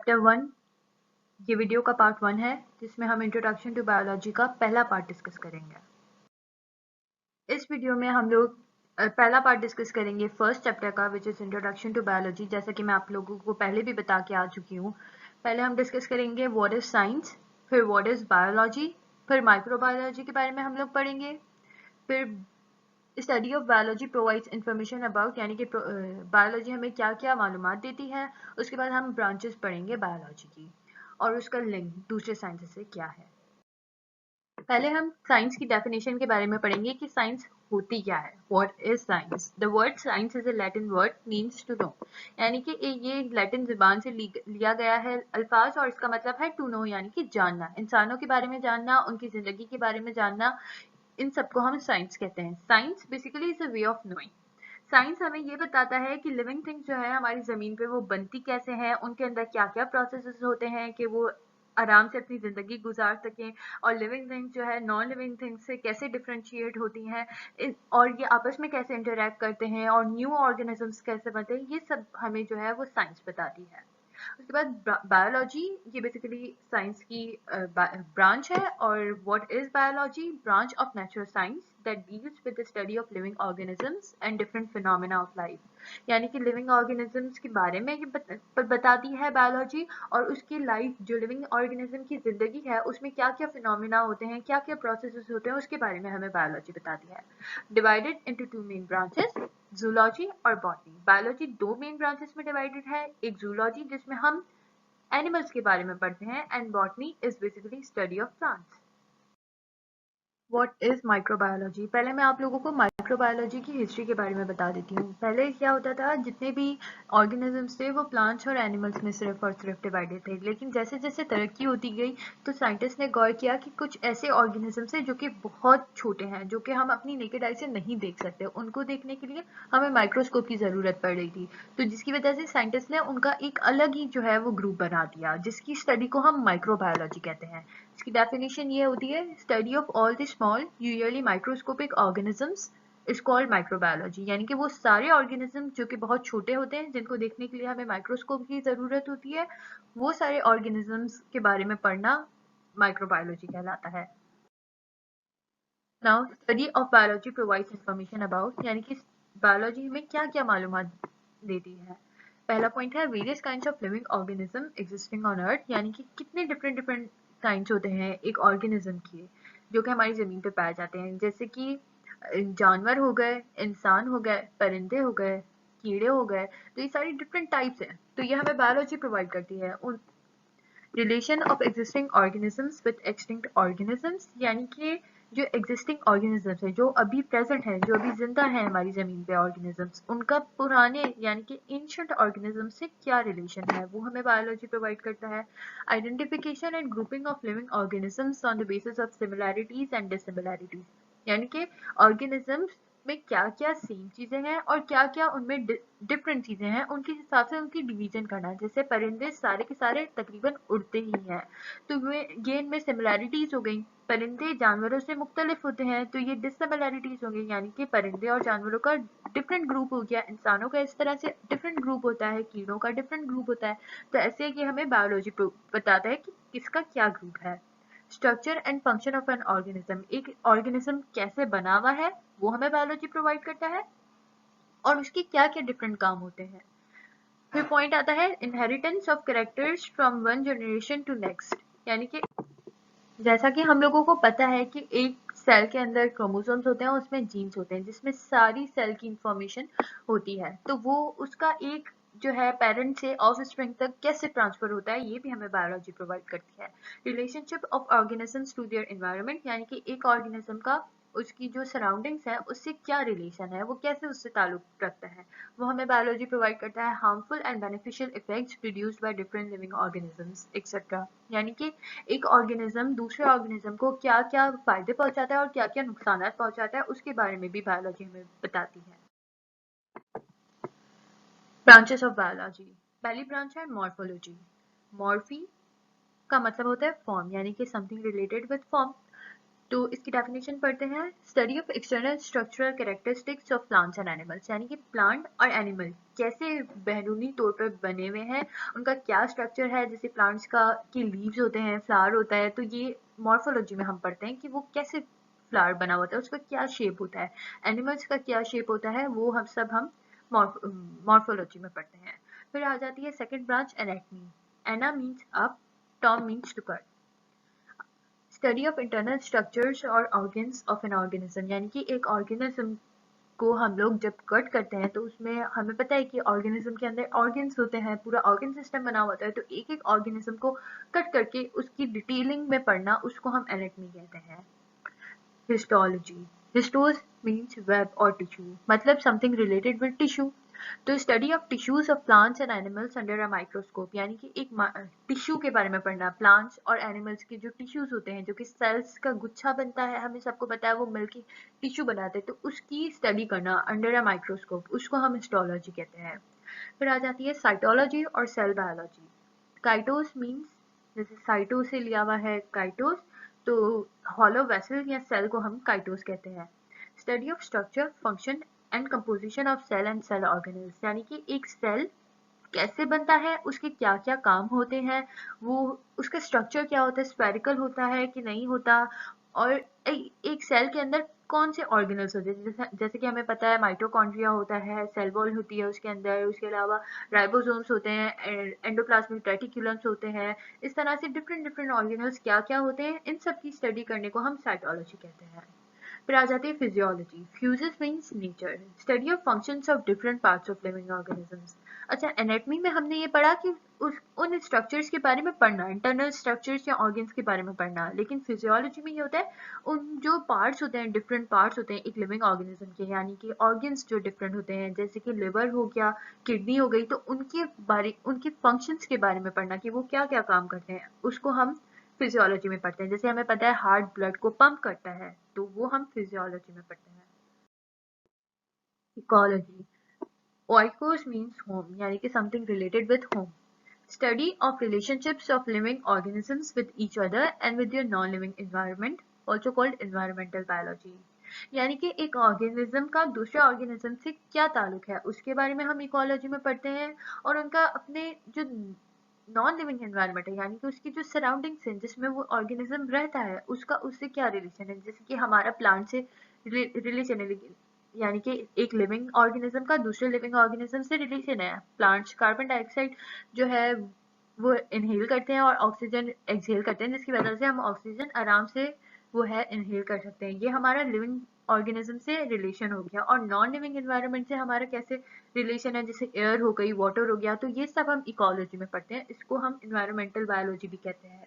Chapter 1 ये video का part 1 है जिसमें हम इंट्रोडक्शन टू बायोलॉजी का पहला पार्ट डिस्कस करेंगे। इस वीडियो में हम लोग पहला पार्ट डिस्कस करेंगे फर्स्ट चैप्टर का which is introduction to biology. जैसा कि मैं आप लोगों को पहले भी बता के आ चुकी हूँ। पहले हम डिस्कस करेंगे व्हाट इज साइंस, फिर व्हाट इज बायोलॉजी, फिर माइक्रोबायोलॉजी के बारे में हम लोग पढ़ेंगे, फिर study of biology provides information about यानी कि बायोलॉजी हमें क्या क्या मालूमात देती है। उसके बाद हम ब्रांचेस पढ़ेंगे बायोलॉजी की और उसका लिंक दूसरे साइंस से क्या है। पहले हम साइंस की डेफिनेशन के बारे में पढ़ेंगे कि साइंस होती क्या है। What is science? The word science is a Latin word means to know, यानी कि ये लैटिन जुबान से लिया गया है अल्फाज और इसका मतलब है टू नो यानी कि जानना, इंसानों के बारे में जानना, उनकी जिंदगी के बारे में जानना, इन सबको हम साइंस कहते हैं। Science basically is a way of knowing. Science हमें ये बताता है कि लिविंग थिंग्स जो है हमारी जमीन पे वो बनती कैसे हैं, उनके अंदर क्या क्या प्रोसेसेस होते हैं कि वो आराम से अपनी जिंदगी गुजार सकें, और लिविंग थिंग्स जो है नॉन लिविंग थिंग्स से कैसे डिफ्रेंशिएट होती हैं और ये आपस में कैसे इंटरेक्ट करते हैं और न्यू ऑर्गेनिजम्स कैसे बनते हैं, ये सब हमें जो है वो साइंस बताती है। उसके बाद बायोलॉजी, ये बेसिकली साइंस की ब्रांच है। और what is biology? Branch of natural science that deals with the study of living organisms and different phenomena of life, यानी कि लिविंग ऑर्गेनिजम्स के बारे में ये बताती है बायोलॉजी, और उसकी लाइफ जो लिविंग ऑर्गेनिज्म की जिंदगी है उसमें क्या क्या फिनोमेना होते हैं, क्या क्या प्रोसेसेस होते हैं, उसके बारे में हमें बायोलॉजी बताती है। Divided into two main branches, zoology और बॉटनी। बायोलॉजी दो मेन ब्रांचेस में डिवाइडेड है, एक जूलॉजी जिसमें हम एनिमल्स के बारे में पढ़ते हैं and botany is basically study of plants. What is microbiology? पहले मैं आप लोगों को माइक्रोबायोलॉजी की हिस्ट्री के बारे में बता देती हूँ। पहले क्या होता था, जितने भी ऑर्गेनिजम्स थे वो प्लांट्स और एनिमल्स में सिर्फ और सिर्फ डिवाइडेड थे, लेकिन जैसे जैसे तरक्की होती गई तो साइंटिस्ट ने गौर किया कि कुछ ऐसे ऑर्गेनिजम्स हैं जो कि बहुत छोटे हैं, जो कि हम अपनी नेकेड आई से नहीं देख सकते, उनको देखने के लिए हमें माइक्रोस्कोप की जरूरत पड़ रही थी। तो जिसकी वजह से साइंटिस्ट ने उनका एक अलग ही जो है वो ग्रुप बना दिया, जिसकी स्टडी को हम माइक्रोबायोलॉजी कहते हैं। इसकी डेफिनेशन ये होती है, study of all the small usually microscopic organisms is called microbiology, यानी कि वो सारे ऑर्गेनिज्म जो कि बहुत छोटे होते हैं, जिनको देखने के लिए हमें माइक्रोस्कोप की जरूरत होती है, वो सारे ऑर्गेनिजम्स के बारे में पढ़ना माइक्रोबायोलॉजी कहलाता है। Now study of biology provides information about, यानी कि बायोलॉजी हमें क्या क्या मालूमात देती है। पहला पॉइंट है various kinds of living organism existing on earth, यानी कि कितने डिफरेंट डिफरेंट काइंड्स होते हैं एक ऑर्गेनिज्म के जो कि हमारी जमीन पे पाए जाते हैं, जैसे कि जानवर हो गए, इंसान हो गए, परिंदे हो गए, कीड़े हो गए। तो ये सारी डिफरेंट टाइप्स हैं, तो ये हमें बायोलॉजी प्रोवाइड करती है। उन relation of existing organisms with extinct organisms, यानी कि जो एग्जिस्टिंग ऑर्गेनिजम्स है, जो अभी प्रेजेंट है, जो अभी जिंदा है हमारी जमीन पे ऑर्गेनिजम्स, उनका पुराने यानी कि एंशिएंट ऑर्गेनिजम से क्या रिलेशन है, वो हमें बायोलॉजी प्रोवाइड करता है। Identification and grouping of living organisms on the basis of similarities and dissimilarities, यानी कि ऑर्गेनिजम्स में क्या क्या सेम चीजें हैं और क्या क्या उनमें डिफरेंट चीजें हैं, उनके हिसाब से उनकी डिवीजन करना। जैसे परिंदे सारे के सारे तकरीबन उड़ते ही हैं, तो ये इनमें सिमिलैरिटीज हो गई। परिंदे जानवरों से मुख्तलिफ होते हैं, तो ये डिससिमिलैरिटीज हो गई, यानी कि परिंदे और जानवरों का डिफरेंट ग्रुप हो गया। इंसानों का इस तरह से डिफरेंट ग्रुप होता है, कीड़ों का डिफरेंट ग्रुप होता है। तो ऐसे कि हमें बायोलॉजी बताता है कि किसका क्या ग्रुप है। Structure and function of an organism, एक ऑर्गेनिज्म कैसे बना हुआ है वो हमें बायोलॉजी प्रोवाइड करता है, और उसके क्या क्या डिफरेंट काम होते हैं। फिर पॉइंट आता है inheritance of characters from one generation to next, यानी कि जैसा कि हम लोगों को पता है कि एक सेल के अंदर क्रोमोसोम्स होते हैं, उसमें जीन्स होते हैं जिसमें सारी सेल की इंफॉर्मेशन होती है, तो वो उसका एक जो है पेरेंट से ऑफ स्प्रिंग तक कैसे ट्रांसफर होता है, ये भी हमें बायोलॉजी प्रोवाइड करती है। Relationship of organisms to their environment, यानी कि एक ऑर्गेनिज्म का उसकी जो सराउंडिंग्स है उससे क्या रिलेशन है, वो कैसे उससे ताल्लुक रखता है, वो हमें बायोलॉजी प्रोवाइड करता है। Harmful and beneficial effects produced by different living organisms etcetera, यानी कि एक ऑर्गेनिज्म दूसरे ऑर्गेनिज्म को क्या क्या फायदे पहुंचाता है और क्या क्या नुकसान पहुंचाता है, उसके बारे में भी बायोलॉजी हमें बताती है। ब्रांचेस ऑफ बायोलॉजी, पहली ब्रांच है मॉर्फोलॉजी। मॉर्फी का मतलब होता है फॉर्म, यानी कि समथिंग रिलेटेड विद फॉर्म। तो इसकी डेफिनेशन पढ़ते हैं। Study of external structural characteristics of plants and animals, यानी कि प्लांट और एनिमल कैसे बैरूनी तौर पर बने हुए हैं, उनका क्या स्ट्रक्चर है। जैसे प्लांट्स का की लीव्स होते हैं, फ्लावर होता है, तो ये मॉर्फोलॉजी में हम पढ़ते हैं कि वो कैसे फ्लावर बना होता है, उसका क्या शेप होता है। एनिमल्स का क्या शेप होता है वो हम मॉर्फोलॉजी में पढ़ते हैं। फिर आ जाती है second branch, anatomy. Ana means up, tom means to cut. Study of internal structures और ऑर्गन्स ऑफ एन ऑर्गेनिज्म, यानी कि एक ऑर्गेनिज्म को हम लोग जब कट करते हैं तो उसमें हमें पता है कि ऑर्गेनिज्म के अंदर ऑर्गन्स होते हैं, पूरा ऑर्गन सिस्टम बना होता है। तो एक एक ऑर्गेनिज्म को कट करके उसकी डिटेलिंग में पढ़ना, उसको हम एनाटॉमी कहते हैं। हिस्टोलॉजी, हिस्टोस मीन्स वेब और टिश्यू, मतलब समथिंग रिलेटेड विद टिश्यू। तो study of tissues of plants and animals under a microscope, यानी कि एक टिश्यू के बारे में पढ़ना। प्लांट्स और एनिमल्स के जो टिश्यूज होते हैं, जो कि सेल्स का गुच्छा बनता है, हमें सबको पता है वो मिलके टिश्यू बनाते हैं, तो उसकी स्टडी करना अंडर अ माइक्रोस्कोप, उसको हम हिस्टोलॉजी कहते हैं। फिर आ जाती है साइटोलॉजी और सेल बायोलॉजी। काइटोस मीन्स, जैसे साइटो से लिया हुआ है काइटोस, तो हॉलो वेसल या सेल को हम काइटोस कहते हैं। Study of structure, function and composition of cell and cell organelles, यानी कि एक सेल कैसे बनता है, उसके क्या क्या काम होते हैं, वो उसका स्ट्रक्चर क्या होता है, स्फेरिकल होता है कि नहीं होता, और एक सेल के अंदर कौन से ऑर्गेनल्स होते हैं। जैसे कि हमें पता है माइटोकॉन्ड्रिया होता है, सेल वॉल होती है उसके अंदर, उसके अलावा राइबोसोम्स होते हैं, एंडोप्लाज्मिक रेटिकुलम्स होते हैं। इस तरह से डिफरेंट डिफरेंट ऑर्गेनल्स क्या क्या होते हैं, इन सब की स्टडी करने को हम साइटोलॉजी कहते हैं। फिर आ जाती है physiology. Fuses means nature, study of functions of different parts of living organisms. अच्छा, एनाटॉमी में हमने ये पढ़ा कि उन स्ट्रक्चर्स के बारे में पढ़ना, इंटरनल स्ट्रक्चर्स या ऑर्गन्स के बारे में पढ़ना। लेकिन फिजियोलॉजी में ये होता है, उन जो पार्ट्स होते हैं, डिफरेंट पार्ट्स होते हैं एक लिविंग ऑर्गेनिज्म के, यानी कि ऑर्गन्स जो डिफरेंट होते हैं, जैसे कि लिवर हो गया, किडनी हो गई, तो उनके फंक्शंस के बारे में पढ़ना कि वो क्या क्या काम करते हैं, उसको हम फिजियोलॉजी में पढ़ते हैं। जैसे हमें पता है हार्ट ब्लड को पंप करता है, तो वो हम फिजियोलॉजी में पढ़ते हैं। इकोलॉजी, ओइकोस मीन्स होम, यानी कि something related with home. Study of relationships of living organisms with each other and with your non living environment, also called environmental biology. यानी कि एक ऑर्गेनिज्म का दूसरे ऑर्गेनिज्म से क्या ताल्लुक है, उसके बारे में हम इकोलॉजी में पढ़ते हैं। और उनका अपने जो नॉन लिविंग एनवायरनमेंट है, यानी कि उसकी जो सराउंडिंग्स हैं जिसमें वो ऑर्गेनिज्म रहता है, उसका उससे क्या रिलेशन है। जैसे कि हमारा प्लांट से रिलेशन है, यानी कि एक लिविंग ऑर्गेनिज्म का दूसरे लिविंग ऑर्गेनिज्म से रिलेशन है। प्लांट्स कार्बन डाइऑक्साइड जो है वो इनहेल करते हैं और ऑक्सीजन एक्सहेल करते हैं, जिसकी वजह से हम ऑक्सीजन आराम से वो है इनहेल कर सकते हैं। ये हमारा लिविंग ऑर्गेनिज्म से रिलेशन हो गया। और नॉन लिविंग एनवायरनमेंट से हमारा कैसे रिलेशन है, जैसे एयर हो गई, वाटर हो गया, तो ये सब हम इकोलॉजी में पढ़ते हैं, इसको हम एनवायरमेंटल बायोलॉजी भी कहते हैं।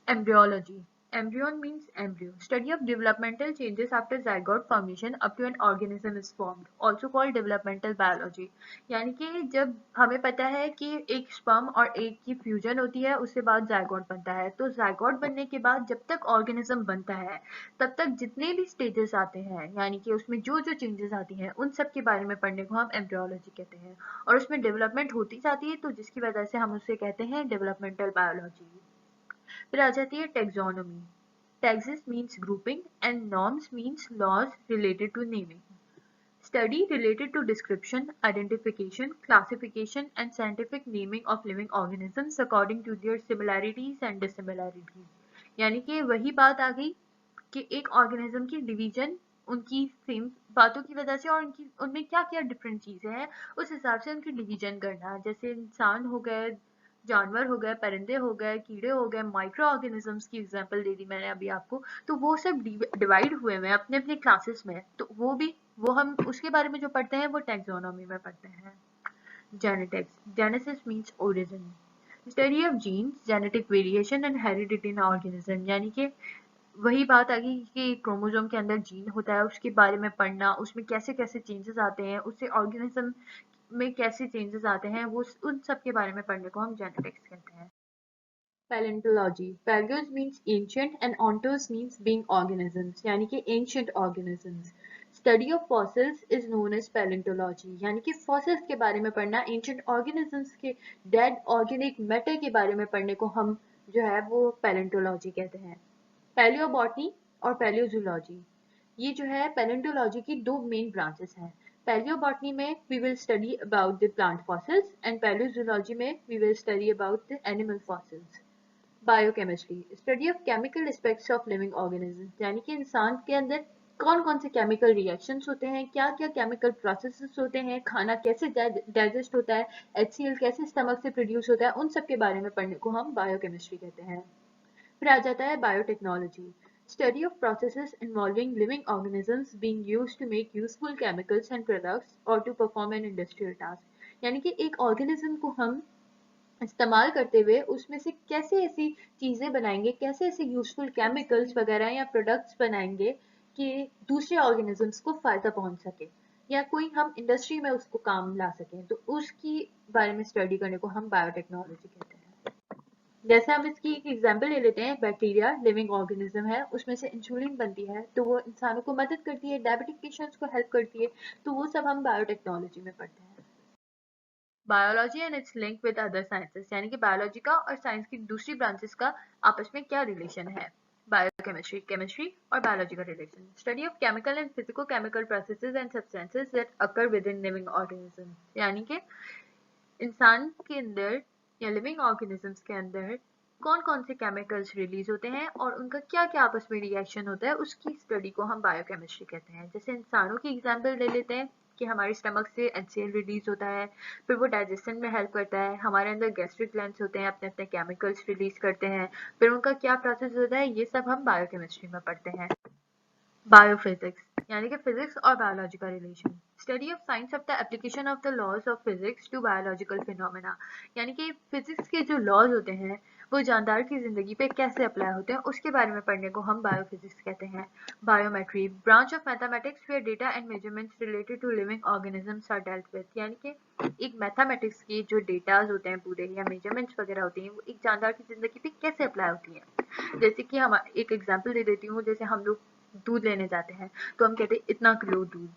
Embryology. Embryon means embryo. Study of developmental changes after zygote formation up to an organism is formed. Also called developmental biology. यानी कि जब हमें पता है कि एक स्पर्म और एग की फ्यूजन होती है, उसके बाद जायगोट बनता है। तो जायगोट बनने के बाद जब तक ऑर्गेनिज्म बनता है, तब तक जितने भी स्टेजेस आते हैं, यानी कि उसमें जो जो चेंजेस आती हैं, उन सब के बारे में पढ़ने को हम एम्ब्रियोलॉजी कहते हैं। और उसमें डेवलपमेंट होती जाती है, तो जिसकी वजह से हम उसे कहते हैं डेवलपमेंटल बायोलॉजी। फिर आ जाती है taxonomy. Taxis means grouping and norms means laws related to naming. Study related to description, identification, classification and scientific naming of living organisms according to their similarities and dissimilarities. यानी कि वही बात आ गई कि एक ऑर्गेनिज्म की डिवीजन उनकी same बातों की वजह से, और उनकी उनमें क्या क्या डिफरेंट चीजें हैं, उस हिसाब से उनकी डिवीजन करना। जैसे इंसान हो गए, जानवर हो गए, परिंदे हो गए, कीड़े हो गए, माइक्रो ऑर्गेनिजम्स की एग्जांपल दे दी मैंने अभी आपको, तो वो सब डिवाइड हुए हुए हैं अपने अपने क्लासेस में, तो वो हम उसके बारे में जो पढ़ते हैं वो टैक्सोनॉमी में पढ़ते हैं। Genetics, genesis means origin. Study of genes, genetic variation and heredity in organism, यानी कि वही बात आ गई कि क्रोमोसोम के अंदर जीन होता है, उसके बारे में पढ़ना, उसमें कैसे कैसे चेंजेस आते हैं, उससे ऑर्गेनिज्म में कैसे चेंजेस आते हैं, वो उन सब के बारे में पढ़ने को हम जेनेटिक्स कहते हैं। Palaeontology, palaeos means ancient and ontos means being organisms, यानी कि ancient organisms. Study of fossils is known as palaeontology, यानी कि फॉसिल्स के बारे में पढ़ना, एंशिएंट ऑर्गेनिजम्स के डेड ऑर्गेनिक मैटर के बारे में पढ़ने को हम जो है वो पैलेंटोलॉजी कहते हैं। पैलियोबॉटनी, और पैलियोजूलॉजी। ये जो है पैलेंटोलॉजी की दो मेन ब्रांचेस हैं। पैलियोबॉटनी में we will study about the plant fossils and palaeozoology में we will study about the animal fossils. Biochemistry, study of chemical aspects of living organism, यानी कि इंसान के अंदर कौन कौन से केमिकल रिएक्शंस होते हैं, क्या क्या केमिकल प्रोसेसेस होते हैं, खाना कैसे डाइजेस्ट होता है, HCl कैसे स्टमक से प्रोड्यूस होता है, उन सब के बारे में पढ़ने को हम बायोकेमिस्ट्री कहते हैं। फिर आ जाता है biotechnology, study of processes involving living organisms being used to make useful chemicals and products और to perform an industrial task, यानी कि एक ऑर्गेनिज्म को हम इस्तेमाल करते हुए उसमें से कैसे ऐसी चीज़ें बनाएंगे, कैसे ऐसे यूजफुल केमिकल्स वगैरह या प्रोडक्ट्स बनाएंगे कि दूसरे ऑर्गेनिजम्स को फ़ायदा पहुंच सके या कोई हम इंडस्ट्री में उसको काम ला सकें, तो उसकी बारे में स्टडी करने को हम बायोटेक्नोलॉजी कहते हैं। जैसे हम इसकी एक एग्जांपल ले लेते हैं, बैक्टीरिया लिविंग ऑर्गेनिज्म है, उसमें से इंसुलिन बनती है, तो वो इंसानों को मदद करती है, डायबिटिक पेशेंट्स को हेल्प करती है, तो वो सब हम बायोटेक्नोलॉजी में पढ़ते हैं। Biology and it's link with other sciences, यानी कि बायोलॉजी का और साइंस की दूसरी ब्रांचेस का आपस में क्या रिलेशन है। बायोकेमिस्ट्री, केमिस्ट्री और बायोलॉजी का relation, study of chemical and physico chemical processes and substances that occur with in living organism, यानी कि इंसान के अंदर या लिविंग ऑर्गेनिजम्स के अंदर कौन कौन से केमिकल्स रिलीज होते हैं और उनका क्या क्या आपस में रिएक्शन होता है, उसकी स्टडी को हम बायोकेमिस्ट्री कहते हैं। जैसे इंसानों की एग्जांपल ले लेते हैं कि हमारे स्टमक से HCl रिलीज होता है, फिर वो डाइजेशन में हेल्प करता है, हमारे अंदर गैस्ट्रिक ग्लैंड्स होते हैं, अपने अपने केमिकल्स रिलीज करते हैं, फिर उनका क्या प्रोसेस होता है, ये सब हम बायोकेमिस्ट्री में पढ़ते हैं। बायोफिजिक्स, यानी कि फिजिक्स और बायोलॉजी का relation, study of science of the application of the laws of physics to biological phenomena, यानी कि फिजिक्स के जो लॉज होते हैं वो जानदार की जिंदगी पे कैसे अप्लाई होते हैं, उसके बारे में पढ़ने को हम बायोफिजिक्स कहते हैं। Biometry, branch of mathematics where data and measurements related to living organisms are dealt with, यानी कि एक मैथमेटिक्स के जो डेटाज होते हैं पूरे या मेजरमेंट्स वगैरह होती हैं वो एक जानदार की जिंदगी पे कैसे अप्लाई होती हैं। जैसे कि हम एक एग्जांपल दे देती हूँ, जैसे हम लोग दूध लेने जाते हैं तो हम कहते हैं इतना किलो दूध,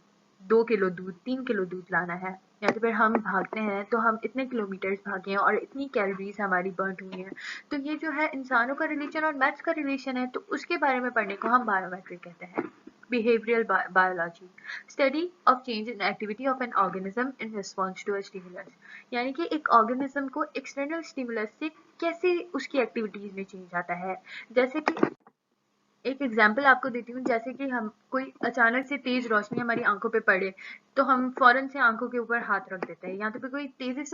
2 किलो दूध, 3 किलो दूध लाना है, या तो फिर हम भागते हैं तो हम इतने किलोमीटर्स भागे हैं और इतनी कैलोरीज हमारी बर्न हुई हैं। तो ये जो है इंसानों का रिलेशन और मैथ्स का रिलेशन है, तो उसके बारे में पढ़ने को हम बायोमेट्री कहते हैं। Behavioural biology, study of change in activity of an organism in response to a stimulus, यानी कि एक ऑर्गेनिज्म को एक्सटर्नल स्टिमुलस से कैसे उसकी एक्टिविटीज में चेंज आता है। जैसे कि एक एग्जाम्पल आपको देती हूँ, जैसे कि हम कोई अचानक से तेज रोशनी हमारी आंखों पे पड़े तो हम फौरन से आंखों के ऊपर हाथ रख देते हैं, या तो फिर कोई तेजी से